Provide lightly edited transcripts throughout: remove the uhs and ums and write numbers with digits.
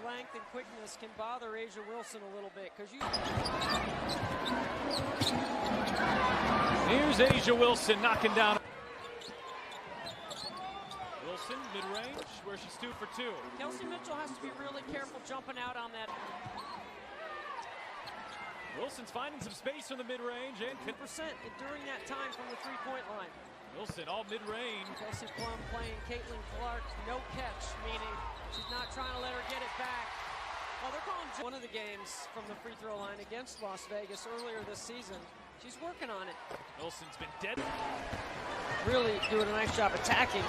length and quickness can bother Asia Wilson a little bit because you. Here's Asia Wilson knocking down. Wilson mid-range where she's 2 for 2. Kelsey Mitchell has to be really careful jumping out on that. Wilson's finding some space from the mid-range and 10% during that time from the three-point line. Wilson all mid-range. Kelsey Plum playing Caitlin Clark, no catch, meaning she's not trying to let her get it back. Oh, they're calling one of the games from the free throw line against Las Vegas earlier this season. She's working on it. Wilson's been dead. Really doing a nice job attacking.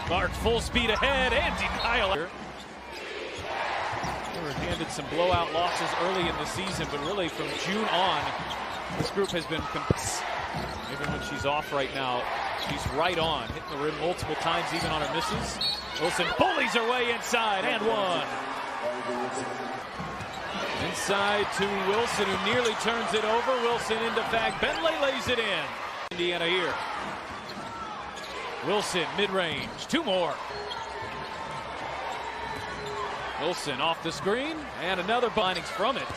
Clark full speed ahead and denial. They were handed some blowout losses early in the season, but really from June on, this group has been, even when she's off right now, she's right on, hitting the rim multiple times, even on her misses. Wilson bullies her way inside and one. Inside to Wilson, who nearly turns it over. Wilson into Fag. Bentley lays it in. Indiana here. Wilson mid-range, 2 more. Wilson off the screen, and another bindings from it.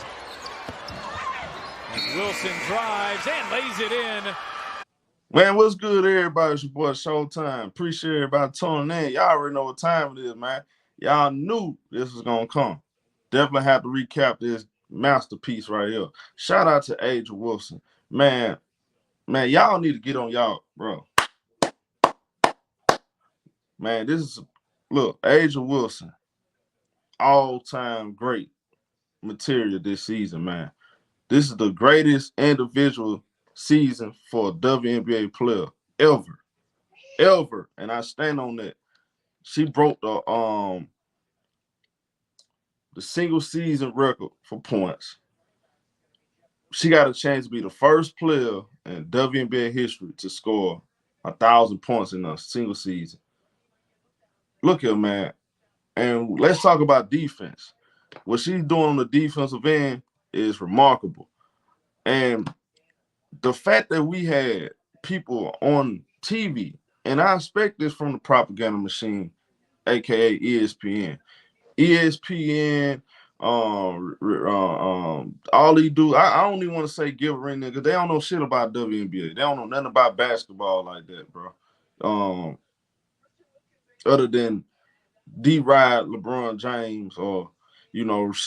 As Wilson drives and lays it in. Man, what's good, everybody? It's your boy Showtime. Appreciate everybody tuning in. Y'all already know what time it is, man. Y'all knew this was gonna come. Definitely have to recap this masterpiece right here. Shout out to Asia Wilson. Man, y'all need to get on y'all, bro. Man, this is, look, Asia Wilson, all-time great material this season, man. This is the greatest individual season for a WNBA player ever. And I stand on that. She broke the single season record for points. She got a chance to be the first player in WNBA history to score 1,000 points in a single season. Look here, man. And let's talk about defense. What she's doing on the defensive end is remarkable. And the fact that we had people on TV, and I expect this from the propaganda machine, aka ESPN. ESPN, all these dudes, I don't even want to say give a ring because they don't know shit about WNBA. They don't know nothing about basketball like that, bro. Other than D-Ride, LeBron James, or what's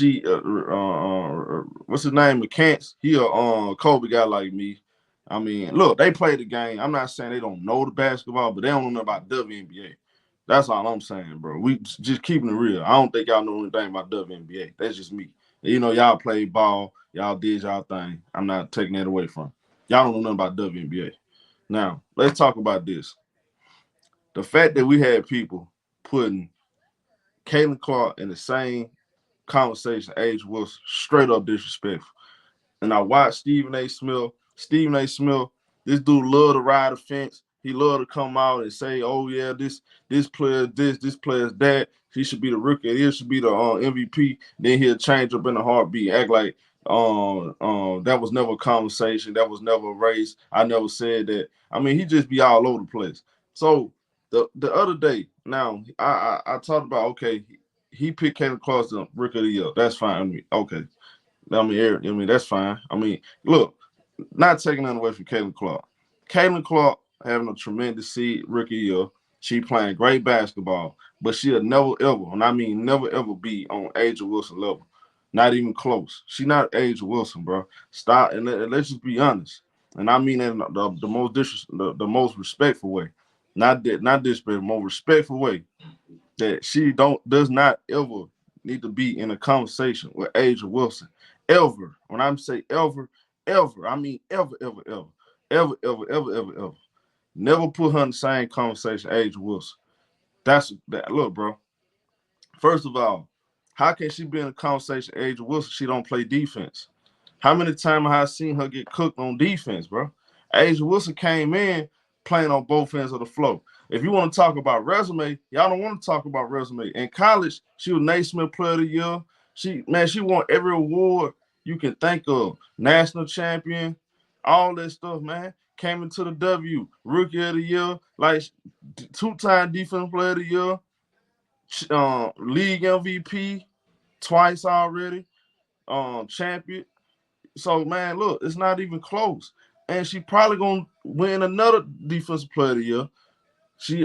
his name, McCants. He a Kobe guy like me. I mean, look, they play the game. I'm not saying they don't know the basketball, but they don't know nothing about WNBA. That's all I'm saying, bro. We just keeping it real. I don't think y'all know anything about WNBA. That's just me. Y'all play ball. Y'all did y'all thing. I'm not taking that away from y'all. Don't know nothing about WNBA. Now, let's talk about this. The fact that we had people putting Caitlin Clark in the same conversation, Asia Wilson, straight up disrespectful. And I watched Stephen A. Smith. Stephen A. Smith, this dude love to ride the fence. He love to come out and say, "Oh yeah, this player this player's that. He should be the rookie. He should be the MVP." Then he'll change up in a heartbeat, act like that was never a conversation. That was never a race. I never said that. I mean, he just be all over the place. So the other day, now I talked about, okay, he picked Caitlin Clark as the rookie of the year. That's fine. I mean, okay. I mean, that's fine. I mean, look, not taking nothing away from Caitlin Clark. Caitlin Clark having a tremendous rookie year. She playing great basketball, but she'll never ever, and I mean never ever be on Asia Wilson level. Not even close. She not Asia Wilson, bro. Stop and let's just be honest. And I mean that in the most respectful way. Not disrespectful, more respectful way. That she does not ever need to be in a conversation with Asia Wilson. Ever. When I'm saying ever, I mean ever. Never put her in the same conversation, Asia Wilson. Look, bro. First of all, how can she be in a conversation, Asia Wilson? She don't play defense. How many times have I seen her get cooked on defense, bro? Asia Wilson came in playing on both ends of the floor. If you want to talk about resume, y'all don't want to talk about resume. In college, she was Naismith Player of the Year. She won every award you can think of. National champion, all that stuff, man. Came into the W, Rookie of the Year, like 2-time Defensive Player of the Year, League MVP, twice already, champion. So, man, look, it's not even close. And she probably going to win another Defensive Player of the Year.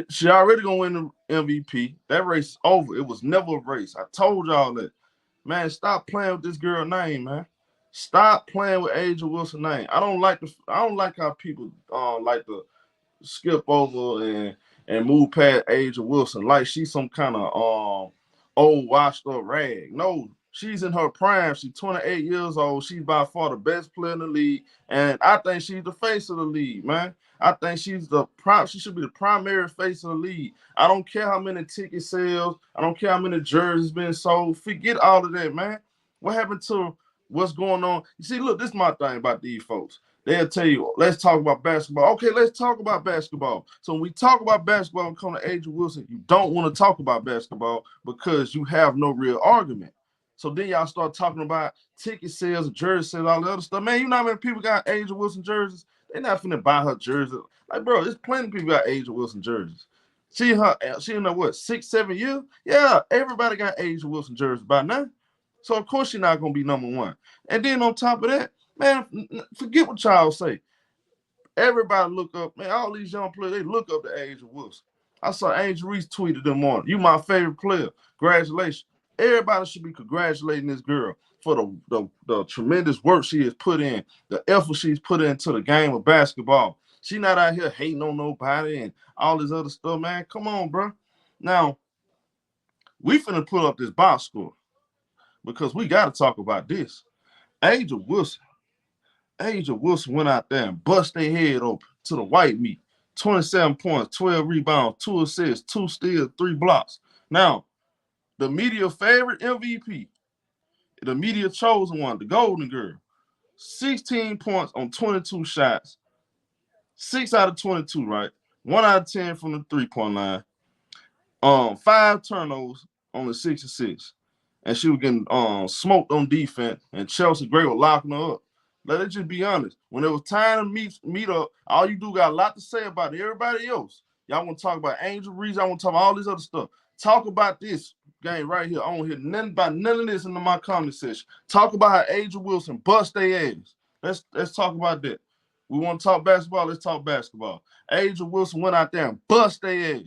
She already going to win the MVP. That race is over. It was never a race. I told y'all that. Man, stop playing with this girl name, man. Stop playing with Angel Wilson name. I don't like how people like to skip over and move past Angel Wilson like she's some kind of old washed up rag. No, she's in her prime. She's 28 years old. She's by far the best player in the league, and I think she's the face of the league, man. I think she should be the primary face of the league. I don't care how many ticket sales. I don't care how many jerseys been sold. Forget all of that, man. What happened to what's going on? You see, look, this is my thing about these folks. They'll tell you, let's talk about basketball. Okay, let's talk about basketball. So when we talk about basketball and come to Angel Wilson, you don't want to talk about basketball because you have no real argument. So then y'all start talking about ticket sales, jersey sales, all the other stuff. Man, you know how many people got Angel Wilson jerseys? They're not finna buy her jersey. Like, bro, there's plenty of people got Angel Wilson jerseys. She in her what, 6-7 years? Yeah, everybody got Angel Wilson jerseys by now. So of course she's not gonna be number one. And then on top of that, man, forget what y'all say. Everybody look up, man, all these young players, they look up to Angel Wilson. I saw Angel Reese tweeted them on. You my favorite player. Congratulations. Everybody should be congratulating this girl for the tremendous work she has put in, the effort she's put into the game of basketball. She not out here hating on nobody and all this other stuff, man. Come on, bro. Now, we finna put up this box score because we got to talk about this. Angel Wilson went out there and bust their head open to the white meat. 27 points, 12 rebounds, 2 assists, 2 steals, 3 blocks. Now, the media favorite MVP, the media chosen one, the Golden Girl, 16 points on 22 shots, 6 out of 22, right? 1 out of 10 from the 3-point line. 5 turnovers on the 6 assists. And she was getting smoked on defense, and Chelsea Gray was locking her up. Let it just be honest. When it was time to meet up, all you do got a lot to say about everybody else. Y'all want to talk about Angel Reese. I want to talk about all this other stuff. Talk about this game right here. I don't hear nothing about none of this in my comment section. Talk about how Angel Wilson bust their ass. Let's talk about that. We want to talk basketball. Let's talk basketball. Angel Wilson went out there and bust their ass.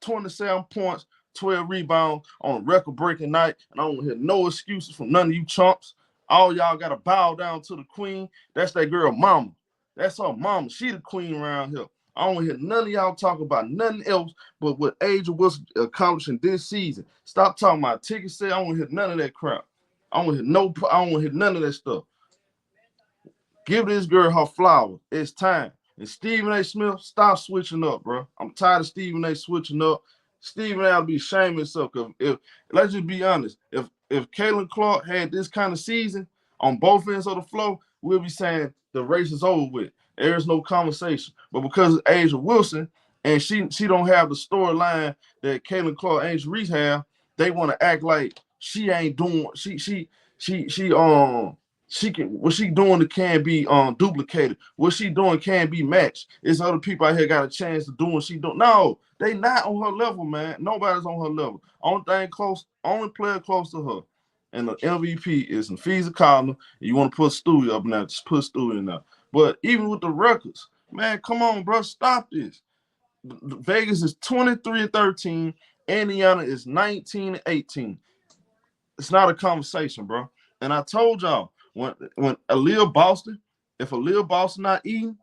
27 points, 12 rebounds on a record-breaking night, and I don't hear no excuses from none of you chumps. All y'all got to bow down to the queen. That's that girl mama. That's her mama. She the queen around here. I don't hear none of y'all talk about nothing else but what Angel Wilson accomplishing this season. Stop talking about ticket sale. I don't hear none of that crap. I don't hear none of that stuff. Give this girl her flowers. It's time. And Stephen A. Smith, stop switching up, bro. I'm tired of Stephen A. switching up. Stephen A. will be ashamed of himself. If let's just be honest, if Caitlin Clark had this kind of season on both ends of the floor, we'll be saying the race is over with. There's no conversation. But because of Angel Wilson and she don't have the storyline that Caitlin Clark and Angel Reese have, they want to act like she ain't doing what she doing can be duplicated. What she doing can be matched. It's other people out here got a chance to do what she don't. No, they not on her level, man. Nobody's on her level. Only player close to her. And the MVP is Nafisa Connor. You want to put Stewie up now, just put Stewie in there. But even with the records, man, come on, bro, stop this. Vegas is 23-13. Indiana is 19-18. It's not a conversation, bro. And I told y'all, when Aaliyah Boston, if Aaliyah Boston not eating,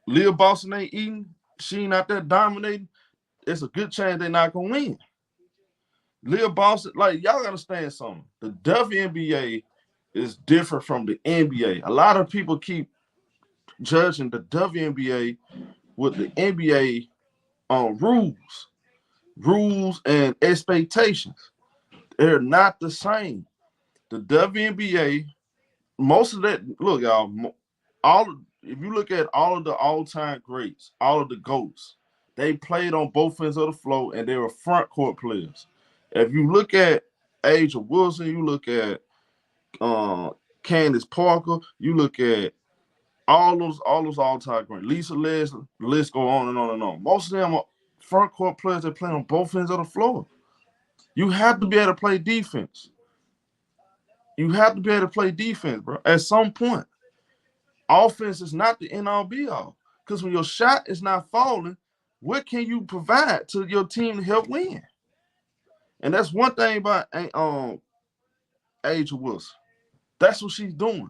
Aaliyah Boston ain't eating, she ain't out there dominating, it's a good chance they're not going to win. Aaliyah Boston, like, y'all got to understand something. The WNBA is different from the NBA. A lot of people keep judging the WNBA with the NBA on rules and expectations. They're not the same. The WNBA, most of that, look, y'all, if you look at all of the all-time greats, all of the GOATs, they played on both ends of the floor, and they were front court players. If you look at Angel Wilson, you look at Candace Parker, you look at all those all-time greats, Lisa Leslie, the list go on and on and on. Most of them are front court players that play on both ends of the floor. You have to be able to play defense. You have to be able to play defense, bro. At some point, offense is not the end-all be-all. Because when your shot is not falling, what can you provide to your team to help win? And that's one thing about Asia Wilson. That's what she's doing.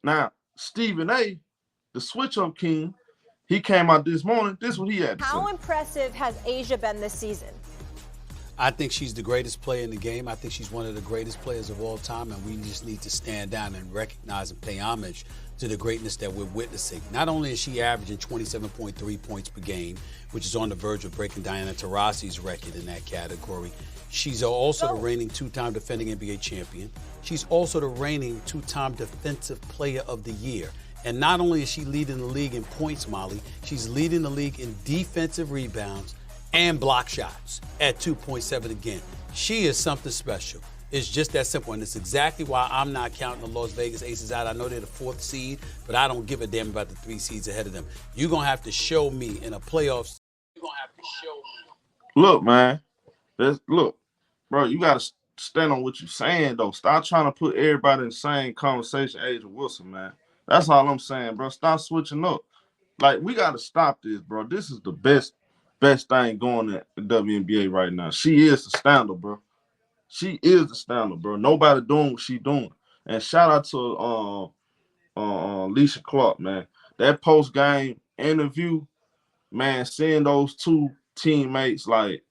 Now, Stephen A., the switch-up king, he came out this morning. This is what he had to say. How impressive has Asia been this season? I think she's the greatest player in the game. I think she's one of the greatest players of all time, and we just need to stand down and recognize and pay homage to the greatness that we're witnessing. Not only is she averaging 27.3 points per game, which is on the verge of breaking Diana Taurasi's record in that category, she's also the reigning two-time defending NBA champion. She's also the reigning two-time defensive player of the year. And not only is she leading the league in points, Molly, she's leading the league in defensive rebounds and block shots at 2.7 again. She is something special. It's just that simple, and it's exactly why I'm not counting the Las Vegas Aces out. I know they're the 4th seed, but I don't give a damn about the 3 seeds ahead of them. You're going to have to show me in a playoffs. You're going to have to show me. Look, man. Look, bro, you got to stand on what you're saying, though. Stop trying to put everybody in the same conversation, Asia Wilson, man. That's all I'm saying, bro. Stop switching up. Like, we got to stop this, bro. This is the best thing going at the WNBA right now. She is the standard, bro. She is the standard, bro. Nobody doing what she doing. And shout out to Alicia Clark, man. That post-game interview, man, seeing those two teammates, like,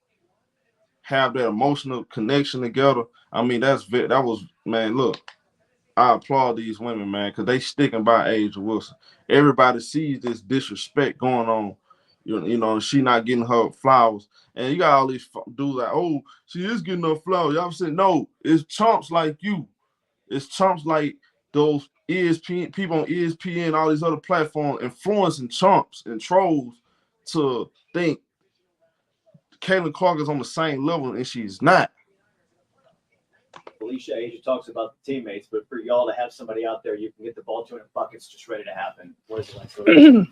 have that emotional connection together. I mean, that was, man, look, I applaud these women, man, because they sticking by Asia Wilson. Everybody sees this disrespect going on. You know, she not getting her flowers. And you got all these dudes like, oh, she is getting her flowers. Y'all said, no, it's chumps like you. It's chumps like those ESPN, people on ESPN, all these other platforms, influencing chumps and trolls to think Caitlin Clark is on the same level, and she's not. Alicia, Asia talks about the teammates, but for y'all to have somebody out there you can get the ball to in buckets just ready to happen, what is it like?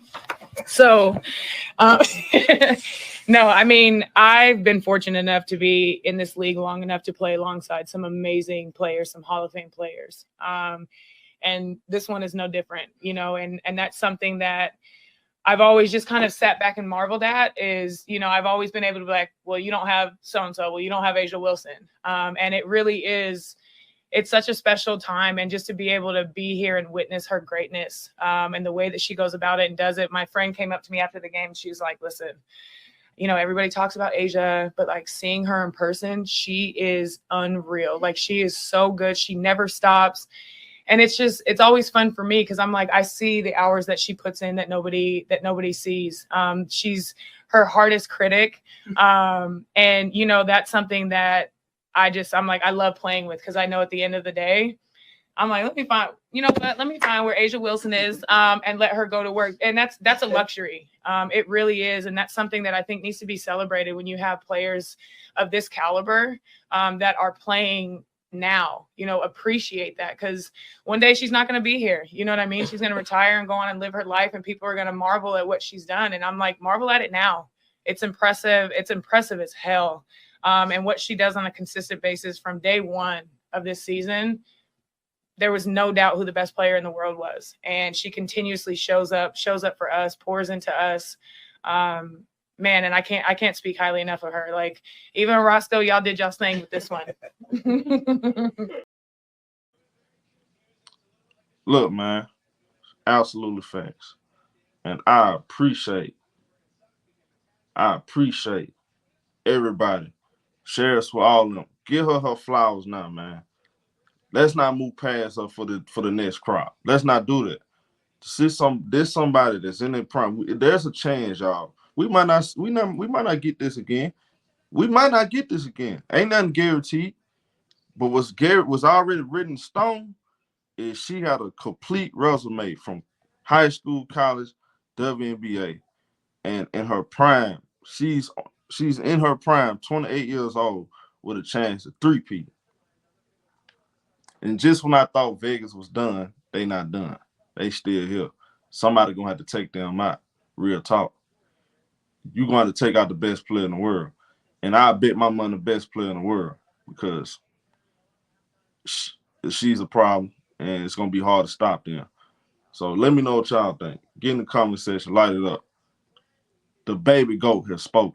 So, no, I mean, I've been fortunate enough to be in this league long enough to play alongside some amazing players, some Hall of Fame players. And this one is no different, you know, and that's something that I've always just kind of sat back and marveled at is, you know, I've always been able to be like, well, you don't have so-and-so, well, you don't have Asia Wilson. And it really is, it's such a special time. And just to be able to be here and witness her greatness and the way that she goes about it and does it. My friend came up to me after the game. She was like, listen, you know, everybody talks about Asia, but like seeing her in person, she is unreal. Like she is so good. She never stops. And it's always fun for me because I'm like, I see the hours that she puts in that nobody sees. She's her hardest critic. And, you know, that's something that I'm like, I love playing with because I know at the end of the day, I'm like, let me find where Asia Wilson is and let her go to work. And that's a luxury. It really is. And that's something that I think needs to be celebrated when you have players of this caliber that are playing now, you know, appreciate that because one day she's not going to be here. You know what I mean? She's going to retire and go on and live her life and people are going to marvel at what she's done. And I'm like, marvel at it now. It's impressive. It's impressive as hell. And what she does on a consistent basis from day one of this season, there was no doubt who the best player in the world was. And she continuously shows up for us, pours into us. Man, and I can't speak highly enough of her. Like even Roscoe, y'all did y'all's thing with this one. Look, man, absolutely facts. And I appreciate everybody. Share us with all of them. Give her flowers now, man. Let's not move past her for the next crop. Let's not do that. There's somebody that's in their prime. There's a chance, y'all. We might not get this again. Ain't nothing guaranteed. But was already written in stone is she got a complete resume from high school, college, WNBA, and in her prime, she's in her prime, 28 years old, with a chance to three-peat. And just when I thought Vegas was done, they not done. They still here. Somebody gonna have to take them out. Real talk. You're going to take out the best player in the world. And I bet my money the best player in the world because she's a problem, and it's going to be hard to stop them. So let me know what y'all think. Get in the comment section, light it up. The baby GOAT has spoken.